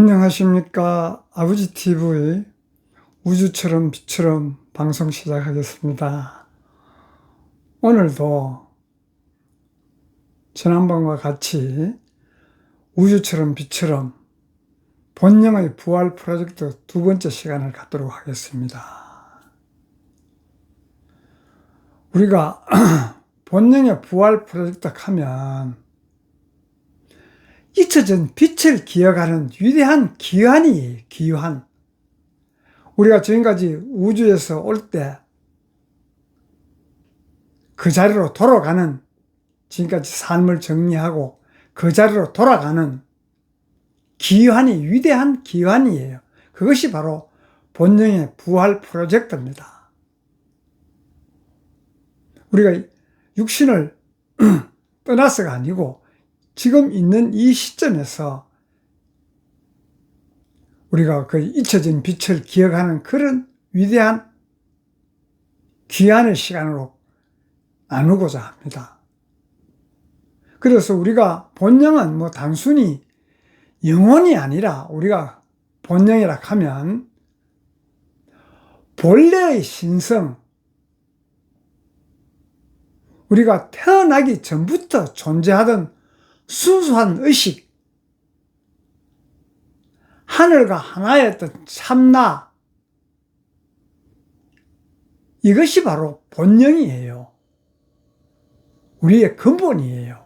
안녕하십니까. 아버지 TV 우주처럼 빛처럼 방송 시작하겠습니다. 오늘도 지난번과 같이 우주처럼 빛처럼 본영의 부활 프로젝트 두 번째 시간을 갖도록 하겠습니다. 우리가 본영의 부활 프로젝트 하면 잊혀진 빛을 기억하는 위대한 기환이에요. 기환. 우리가 지금까지 우주에서 올 때 그 자리로 돌아가는, 지금까지 삶을 정리하고 그 자리로 돌아가는 기환이 위대한 기환이에요. 그것이 바로 본영의 부활 프로젝트입니다. 우리가 육신을 떠나서가 아니고 지금 있는 이 시점에서 우리가 그 잊혀진 빛을 기억하는 그런 위대한 귀환의 시간으로 나누고자 합니다. 그래서 우리가 본영은 뭐 단순히 영혼이 아니라, 우리가 본영이라 하면 본래의 신성, 우리가 태어나기 전부터 존재하던 순수한 의식, 하늘과 하나였던 참나, 이것이 바로 본영이에요. 우리의 근본이에요.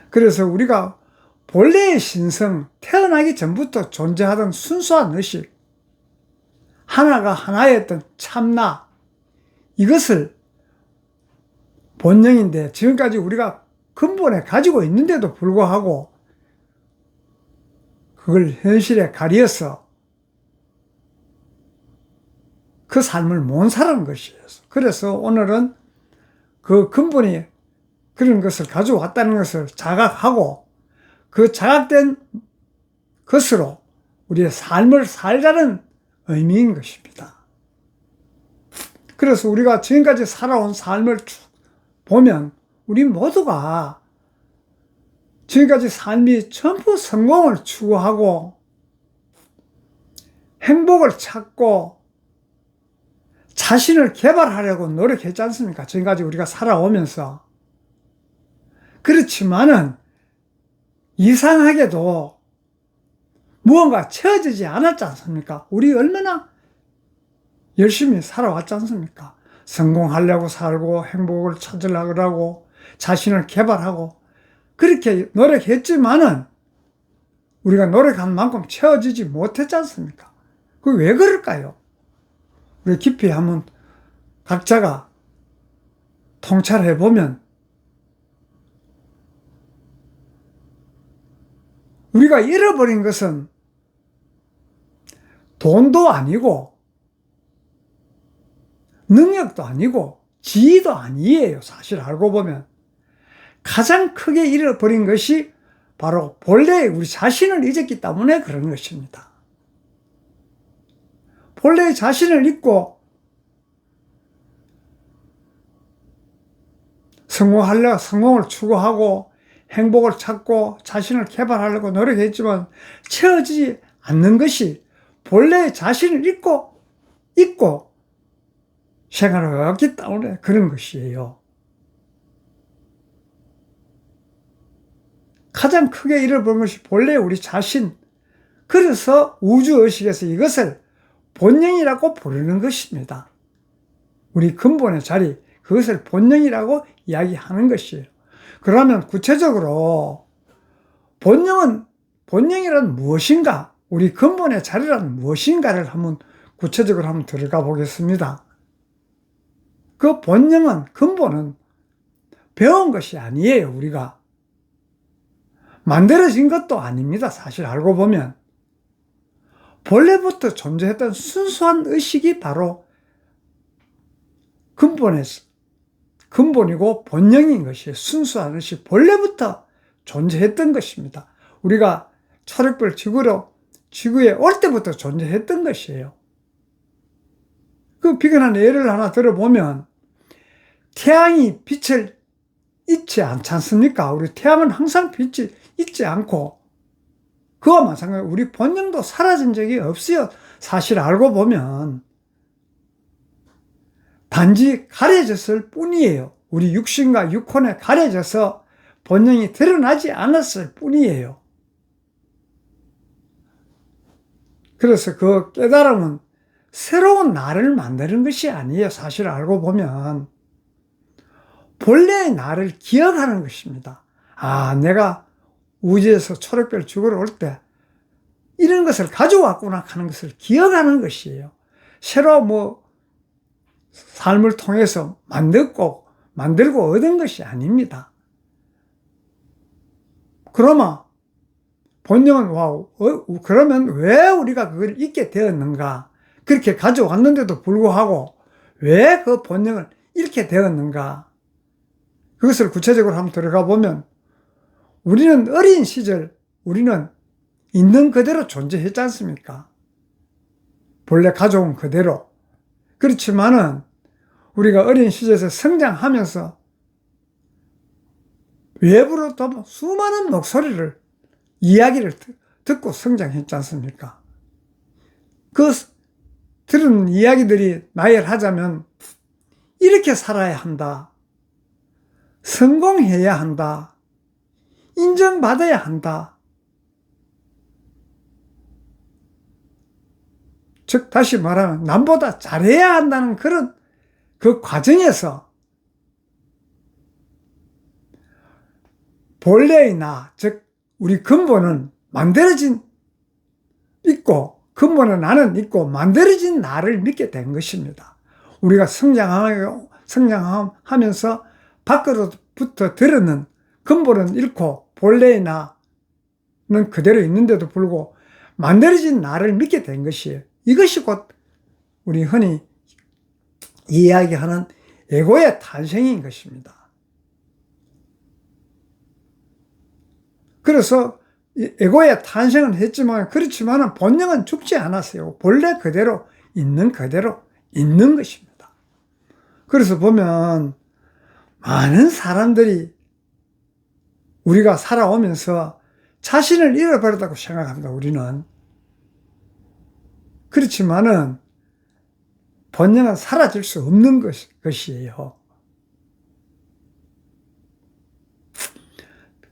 그래서 우리가 본래의 신성, 태어나기 전부터 존재하던 순수한 의식, 하나가 하나였던 참나, 이것을 본영인데, 지금까지 우리가 근본에 가지고 있는데도 불구하고 그걸 현실에 가려서 그 삶을 못 살아는 것이에요. 그래서 오늘은 그 근본이 그런 것을 가져왔다는 것을 자각하고, 그 자각된 것으로 우리의 삶을 살자는 의미인 것입니다. 그래서 우리가 지금까지 살아온 삶을 쭉 보면 우리 모두가 지금까지 삶이 전부 성공을 추구하고 행복을 찾고 자신을 개발하려고 노력했지 않습니까? 지금까지 우리가 살아오면서. 그렇지만은 이상하게도 무언가 채워지지 않았지 않습니까? 우리 얼마나 열심히 살아왔지 않습니까? 성공하려고 살고 행복을 찾으려고 하고 자신을 개발하고 그렇게 노력했지만은 우리가 노력한 만큼 채워지지 못했지 않습니까? 그게 왜 그럴까요? 우리 깊이 한번 각자가 통찰해 보면 우리가 잃어버린 것은 돈도 아니고 능력도 아니고 지위도 아니에요. 사실 알고 보면 가장 크게 잃어버린 것이 바로 본래의 우리 자신을 잊었기 때문에 그런 것입니다. 본래의 자신을 잊고 성공을 추구하고 행복을 찾고 자신을 개발하려고 노력했지만 채워지지 않는 것이 본래의 자신을 잊고 생활을 해왔기 때문에 그런 것이에요. 가장 크게 잃어버린 것이 본래 우리 자신. 그래서 우주의식에서 이것을 본영이라고 부르는 것입니다. 우리 근본의 자리, 그것을 본영이라고 이야기하는 것이에요. 그러면 구체적으로 본영이란 무엇인가? 우리 근본의 자리란 무엇인가를 구체적으로 한번 들어가 보겠습니다. 그 본영은, 근본은 배운 것이 아니에요. 우리가 만들어진 것도 아닙니다. 사실 알고 보면 본래부터 존재했던 순수한 의식이 바로 근본이고 본영인 것이에요. 순수한 의식, 본래부터 존재했던 것입니다. 우리가 초록별 지구에 올 때부터 존재했던 것이에요. 그 비근한 예를 하나 들어보면 태양이 빛을 있지 않지 않습니까? 우리 태양은 항상 빛이 있지 않고, 그와 마찬가지로 우리 본능도 사라진 적이 없어요. 사실 알고 보면 단지 가려졌을 뿐이에요. 우리 육신과 육혼에 가려져서 본능이 드러나지 않았을 뿐이에요. 그래서 그 깨달음은 새로운 나를 만드는 것이 아니에요. 사실 알고 보면 본래의 나를 기억하는 것입니다. 아, 내가 우주에서 초록별 죽으러 올 때 이런 것을 가져왔구나 하는 것을 기억하는 것이에요. 새로 삶을 통해서 만들고 얻은 것이 아닙니다. 그러면 본능은 그러면 왜 우리가 그걸 잊게 되었는가? 그렇게 가져왔는데도 불구하고 왜 그 본능을 잃게 되었는가? 그것을 구체적으로 한번 들어가 보면 우리는 어린 시절 우리는 있는 그대로 존재했지 않습니까? 본래 가져온 그대로. 그렇지만은 우리가 어린 시절에서 성장하면서 외부로부터 수많은 목소리를, 이야기를 듣고 성장했지 않습니까? 그 들은 이야기들이 나열하자면 이렇게 살아야 한다. 성공해야 한다. 인정받아야 한다. 즉 다시 말하면 남보다 잘해야 한다는 그런 그 과정에서 본래의 나, 즉 우리 근본은 근본의 나는 있고 만들어진 나를 믿게 된 것입니다. 우리가 성장하면서 밖으로부터 들었는 근본은 잃고 본래의 나는 그대로 있는데도 불구하고 만들어진 나를 믿게 된 것이에요. 이것이 곧 우리 흔히 이야기하는 에고의 탄생인 것입니다. 그래서 에고의 탄생은 했지만 그렇지만 본능은 죽지 않았어요. 본래 그대로 있는 것입니다. 그래서 보면 많은 사람들이 우리가 살아오면서 자신을 잃어버렸다고 생각합니다. 우리는. 그렇지만은 본능은 사라질 수 없는 것이에요.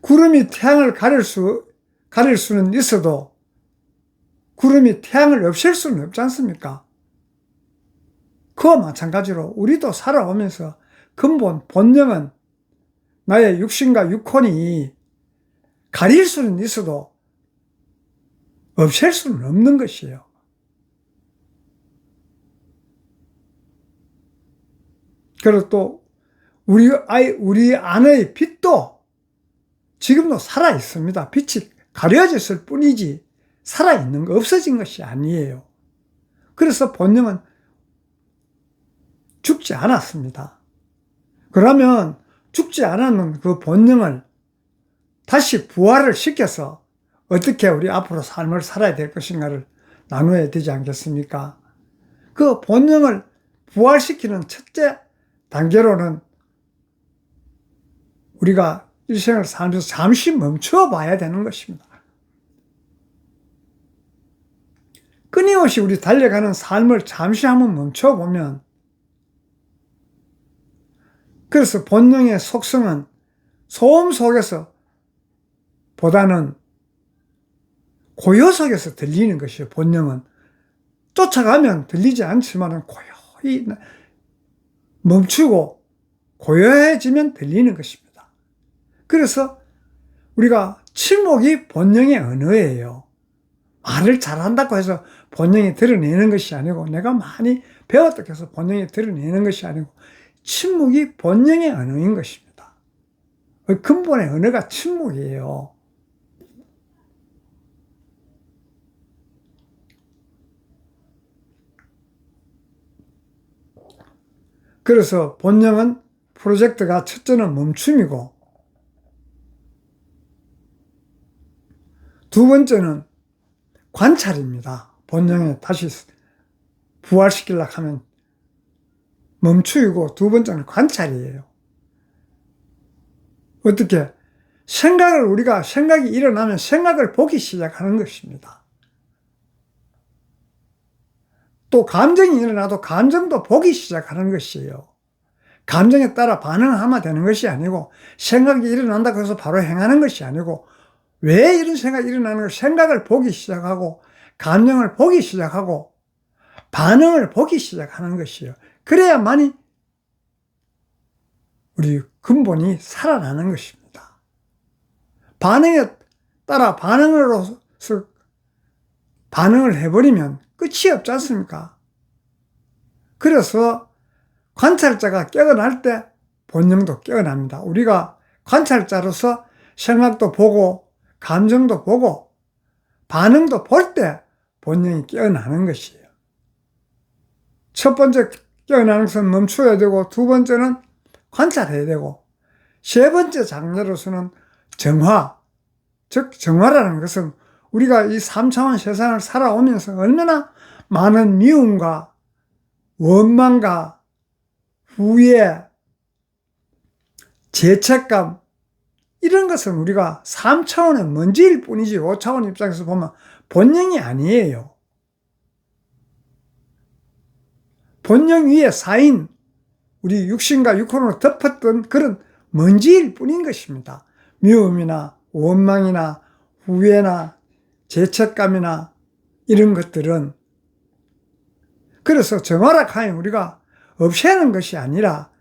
구름이 태양을 가릴 수는 있어도 구름이 태양을 없앨 수는 없지 않습니까? 그와 마찬가지로 우리도 살아오면서 근본 본능은 나의 육신과 육혼이 가릴 수는 있어도 없앨 수는 없는 것이에요. 그리고 또 우리 안의 빛도 지금도 살아 있습니다. 빛이 가려졌을 뿐이지 살아있는 거, 없어진 것이 아니에요. 그래서 본능은 죽지 않았습니다. 그러면 죽지 않았는 그 본능을 다시 부활을 시켜서 어떻게 우리 앞으로 삶을 살아야 될 것인가를 나누어야 되지 않겠습니까? 그 본능을 부활시키는 첫째 단계로는 우리가 일생을 살면서 잠시 멈춰 봐야 되는 것입니다. 끊임없이 우리 달려가는 삶을 잠시 한번 멈춰 보면, 그래서 본능의 속성은 소음 속에서 보다는 고요 속에서 들리는 것이에요. 본능은 쫓아가면 들리지 않지만 고요히 멈추고 고요해지면 들리는 것입니다. 그래서 우리가 침묵이 본능의 언어예요. 말을 잘한다고 해서 본능이 드러내는 것이 아니고, 내가 많이 배웠다고 해서 본능이 드러내는 것이 아니고, 침묵이 본능의 언어인 것입니다. 근본의 언어가 침묵이에요. 그래서 본능은 프로젝트가 첫째는 멈춤이고, 두 번째는 관찰입니다. 본능에 다시 부활시키려고 하면 멈추이고, 두 번째는 관찰이에요. 어떻게? 우리가 생각이 일어나면 생각을 보기 시작하는 것입니다. 또 감정이 일어나도 감정도 보기 시작하는 것이에요. 감정에 따라 반응하면 되는 것이 아니고, 생각이 일어난다고 해서 바로 행하는 것이 아니고, 왜 이런 생각이 일어나는 걸 생각을 보기 시작하고, 감정을 보기 시작하고, 반응을 보기 시작하는 것이에요. 그래야만이 우리 근본이 살아나는 것입니다. 반응에 따라 반응으로서 반응을 해버리면 끝이 없지 않습니까? 그래서 관찰자가 깨어날 때 본능도 깨어납니다. 우리가 관찰자로서 생각도 보고 감정도 보고 반응도 볼 때 본능이 깨어나는 것이에요. 첫 번째 깨어나는 것은 멈춰야 되고, 두 번째는 관찰해야 되고, 세 번째 장르로서는 정화. 즉 정화라는 것은 우리가 이 3차원 세상을 살아오면서 얼마나 많은 미움과 원망과 후회, 죄책감, 이런 것은 우리가 3차원의 먼지일 뿐이지 5차원 입장에서 보면 본능이 아니에요. 본능 위에 쌓인 우리 육신과 육혼으로 덮었던 그런 먼지일 뿐인 것입니다. 미움이나 원망이나 후회나 죄책감이나 이런 것들은. 그래서 정화라 하면 우리가 없애는 것이 아니라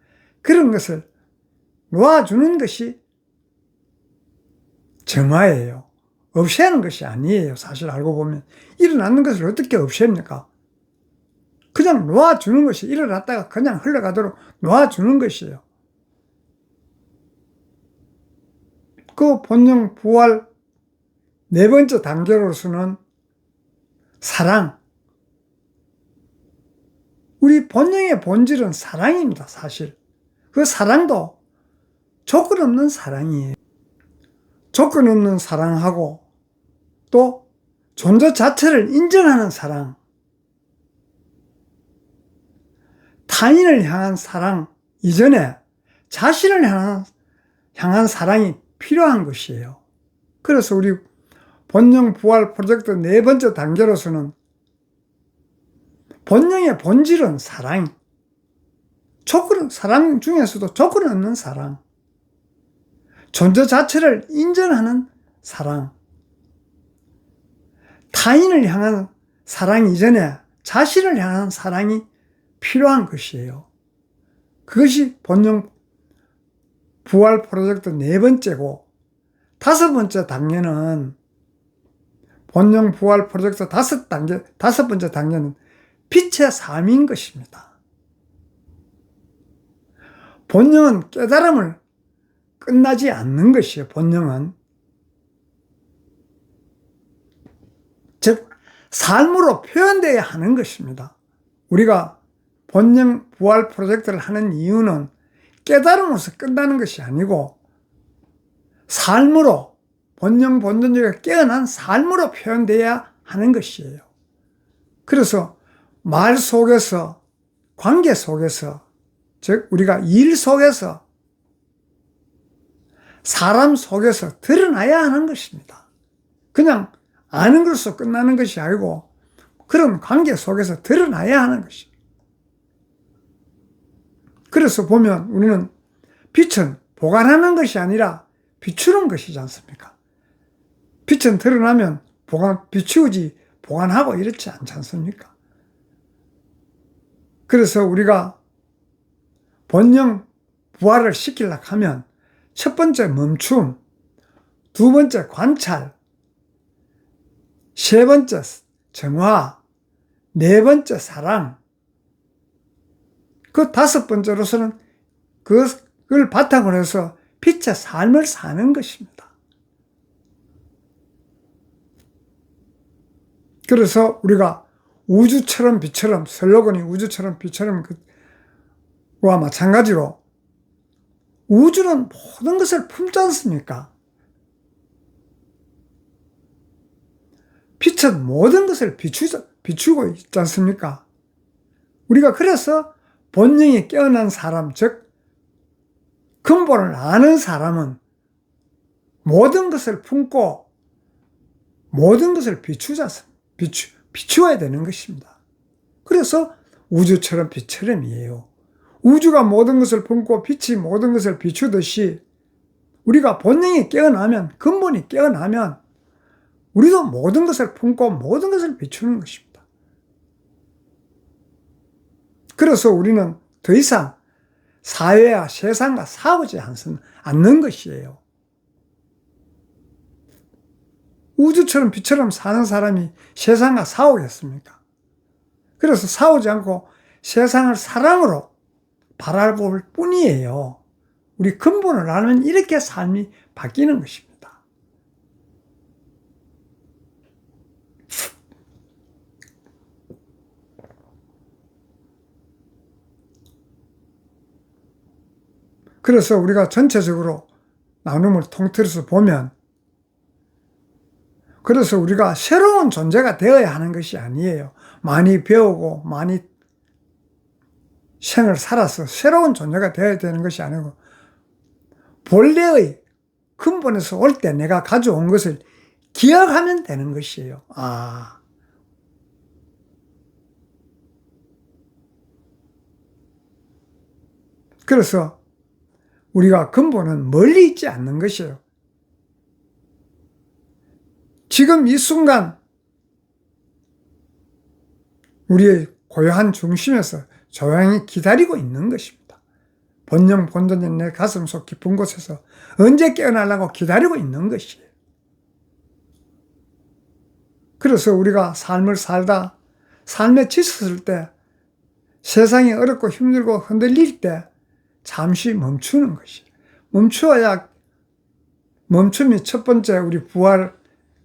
그런 것을 놓아주는 것이 정화예요. 없애는 것이 아니에요. 사실 알고 보면. 일어나는 것을 어떻게 없앱니까? 그냥 놓아주는 것이, 일어났다가 그냥 흘러가도록 놓아주는 것이에요. 그 본능 부활 네 번째 단계로서는 사랑. 우리 본능의 본질은 사랑입니다, 사실. 그 사랑도 조건 없는 사랑이에요. 조건 없는 사랑하고 또 존재 자체를 인정하는 사랑. 타인을 향한 사랑 이전에 자신을 향한 사랑이 필요한 것이에요. 그래서 우리 본능 부활 프로젝트 네 번째 단계로서는 본능의 본질은 사랑. 사랑 중에서도 조건 없는 사랑. 존재 자체를 인정하는 사랑. 타인을 향한 사랑 이전에 자신을 향한 사랑이 필요한 것이에요. 그것이 본능 부활 프로젝트 네 번째고, 다섯 번째 단계는 본능 부활 프로젝트 다섯 번째 단계는 빛의 삶인 것입니다. 본능은 깨달음을 끝나지 않는 것이에요. 본능은. 즉 삶으로 표현되어야 하는 것입니다. 우리가 본능 부활 프로젝트를 하는 이유는 깨달음으로서 끝나는 것이 아니고 삶으로, 본능 본전적으로 깨어난 삶으로 표현되어야 하는 것이에요. 그래서 말 속에서, 관계 속에서, 즉 우리가 일 속에서, 사람 속에서 드러나야 하는 것입니다. 그냥 아는 것으로 끝나는 것이 아니고 그런 관계 속에서 드러나야 하는 것입니다. 그래서 보면 우리는 빛은 보관하는 것이 아니라 비추는 것이지 않습니까? 빛은 드러나면 비추지 보관하고 이렇지 않지 않습니까? 그래서 우리가 본능 부활을 시키려고 하면 첫 번째 멈춤, 두 번째 관찰, 세 번째 정화, 네 번째 사랑, 그 다섯 번째로서는 그걸 바탕으로 해서 빛의 삶을 사는 것입니다. 그래서 우리가 우주처럼 빛처럼, 슬로건이 우주처럼 빛처럼 와 마찬가지로 우주는 모든 것을 품지 않습니까? 빛은 모든 것을 비추고 있지 않습니까? 우리가 그래서 본능이 깨어난 사람, 즉 근본을 아는 사람은 모든 것을 품고 모든 것을 비추어야 되는 것입니다. 그래서 우주처럼 빛처럼이에요. 우주가 모든 것을 품고 빛이 모든 것을 비추듯이 우리가 본능이 깨어나면, 근본이 깨어나면 우리도 모든 것을 품고 모든 것을 비추는 것입니다. 그래서 우리는 더 이상 사회와 세상과 싸우지 않는 것이에요. 우주처럼 빛처럼 사는 사람이 세상과 싸우겠습니까? 그래서 싸우지 않고 세상을 사랑으로 바라볼 뿐이에요. 우리 근본을 알면 이렇게 삶이 바뀌는 것입니다. 그래서 우리가 전체적으로 나눔을 통틀어서 보면, 그래서 우리가 새로운 존재가 되어야 하는 것이 아니에요. 많이 배우고 많이 생을 살아서 새로운 존재가 되어야 되는 것이 아니고, 본래의 근본에서 올 때 내가 가져온 것을 기억하면 되는 것이에요. 그래서 우리가 근본은 멀리 있지 않는 것이에요. 지금 이 순간 우리의 고요한 중심에서 조용히 기다리고 있는 것입니다. 본영 본尊인 내 가슴 속 깊은 곳에서 언제 깨어나려고 기다리고 있는 것이에요. 그래서 우리가 삶을 살다 삶에 지쳤을 때, 세상이 어렵고 힘들고 흔들릴 때 잠시 멈추는 것이에요. 멈추어야, 멈춤이 첫 번째 우리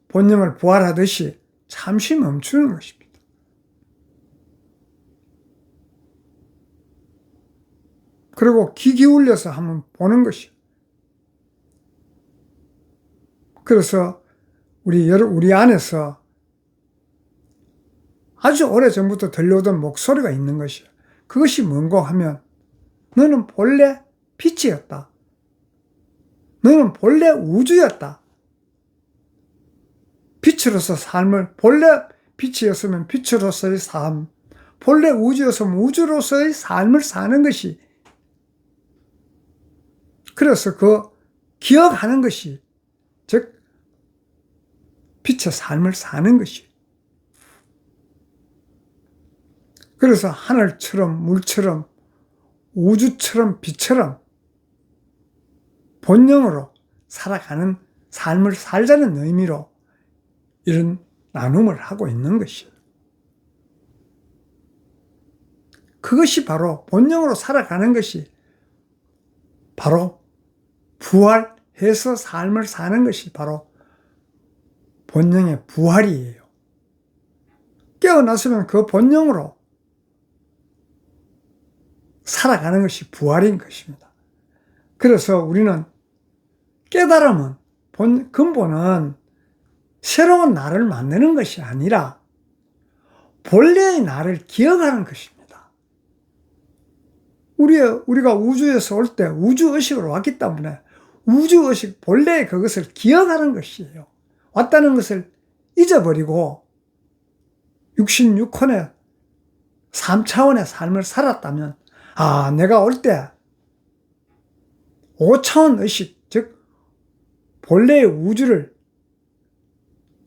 본능을 부활하듯이 잠시 멈추는 것입니다. 그리고 귀 기울여서 한번 보는 것이에요. 그래서 우리 안에서 아주 오래전부터 들려오던 목소리가 있는 것이에요. 그것이 뭔고 하면, 너는 본래 빛이었다. 너는 본래 우주였다. 빛으로서 삶을, 본래 빛이었으면 빛으로서의 삶, 본래 우주였으면 우주로서의 삶을 사는 것이, 그래서 그 기억하는 것이, 즉 빛의 삶을 사는 것이. 그래서 하늘처럼 물처럼 우주처럼 빛처럼 본능으로 살아가는 삶을 살자는 의미로 이런 나눔을 하고 있는 것이에요. 그것이 바로 본능으로 살아가는 것이 바로 부활해서 삶을 사는 것이 바로 본능의 부활이에요. 깨어났으면 그 본능으로 살아가는 것이 부활인 것입니다. 그래서 우리는 깨달음은 근본은 새로운 나를 만드는 것이 아니라 본래의 나를 기억하는 것입니다. 우리가 우주에서 올 때 우주의식으로 왔기 때문에 우주의식 본래의 그것을 기억하는 것이에요. 왔다는 것을 잊어버리고 66혼의 3차원의 삶을 살았다면, 내가 올 때 5차원 의식, 즉 본래의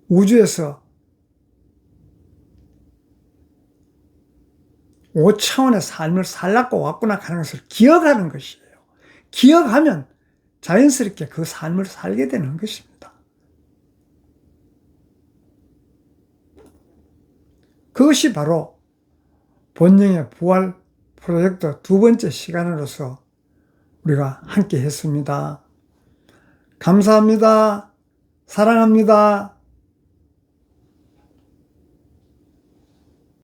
우주에서 5차원의 삶을 살았고 왔구나 하는 것을 기억하는 것이에요. 기억하면 자연스럽게 그 삶을 살게 되는 것입니다. 그것이 바로 본능의 부활 프로젝트 두 번째 시간으로서 우리가 함께 했습니다. 감사합니다. 사랑합니다.